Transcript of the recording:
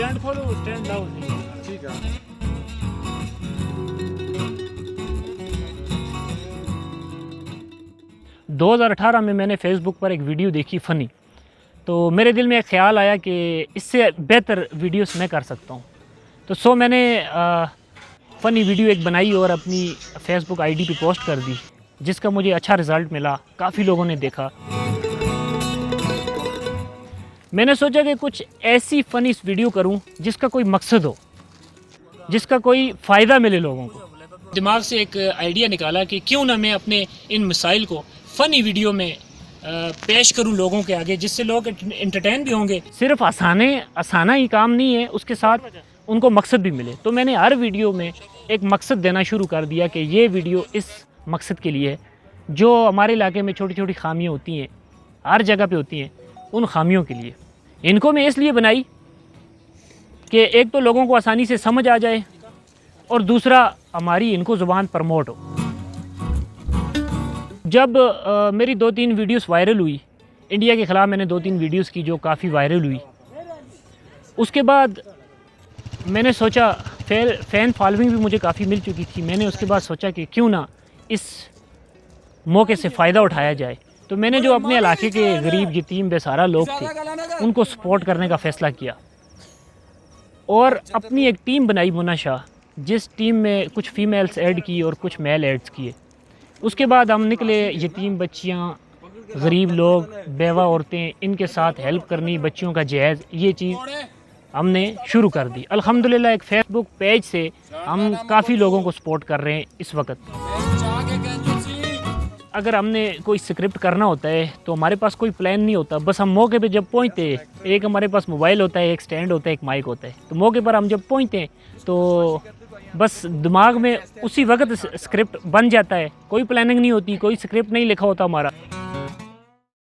Stand खोलो, stand लाओ। ठीक है। 2018 में मैंने फेसबुक पर एक वीडियो देखी फ़नी, तो मेरे दिल में एक ख़्याल आया कि इससे बेहतर वीडियोस मैं कर सकता हूँ। तो मैंने फ़नी वीडियो एक बनाई और अपनी फेसबुक आईडी पे पोस्ट कर दी, जिसका मुझे अच्छा रिज़ल्ट मिला, काफ़ी लोगों ने देखा। मैंने सोचा कि कुछ ऐसी फ़नी वीडियो करूं जिसका कोई मकसद हो, जिसका कोई फ़ायदा मिले लोगों को। दिमाग से एक आइडिया निकाला कि क्यों ना मैं अपने इन मसाइल को फ़नी वीडियो में पेश करूं लोगों के आगे, जिससे लोग एंटरटेन भी होंगे। सिर्फ आसाना ही काम नहीं है, उसके साथ उनको मकसद भी मिले। तो मैंने हर वीडियो में एक मकसद देना शुरू कर दिया कि ये वीडियो इस मकसद के लिए है। जो हमारे इलाके में छोटी छोटी खामियाँ होती हैं, हर जगह पे होती हैं, उन खामियों के लिए। इनको मैं इसलिए बनाई कि एक तो लोगों को आसानी से समझ आ जाए और दूसरा हमारी इनको ज़ुबान प्रमोट हो। जब मेरी 2-3 वीडियोस वायरल हुई, इंडिया के ख़िलाफ़ मैंने 2-3 वीडियोस की जो काफ़ी वायरल हुई, उसके बाद मैंने सोचा, फ़ैन फॉलोइंग भी मुझे काफ़ी मिल चुकी थी। मैंने उसके बाद सोचा कि क्यों ना इस मौके से फ़ायदा उठाया जाए। तो मैंने जो अपने इलाके के गरीब यतीम बेसहारा लोग थे, उनको सपोर्ट करने का फ़ैसला किया और अपनी एक टीम बनाई, मुन्ना शाह, जिस टीम में कुछ फ़ीमेल्स ऐड की और कुछ मेल ऐड्स किए। उसके बाद हम निकले, यतीम बच्चियाँ, गरीब लोग, बेवा औरतें, इनके साथ हेल्प करनी, बच्चियों का जहेज़, ये चीज़ हमने शुरू कर दी। अल्हम्दुलिल्लाह एक फ़ेसबुक पेज से हम काफ़ी लोगों को सपोर्ट कर रहे हैं इस वक्त। अगर हमने कोई स्क्रिप्ट करना होता है तो हमारे पास कोई प्लान नहीं होता, बस हम मौके पे जब पहुंचते हैं, एक हमारे पास मोबाइल होता है, एक स्टैंड होता है, एक माइक होता है, तो मौके पर हम जब पहुंचते हैं तो बस दिमाग में उसी वक्त स्क्रिप्ट बन जाता है। कोई प्लानिंग नहीं होती, कोई स्क्रिप्ट नहीं लिखा होता हमारा।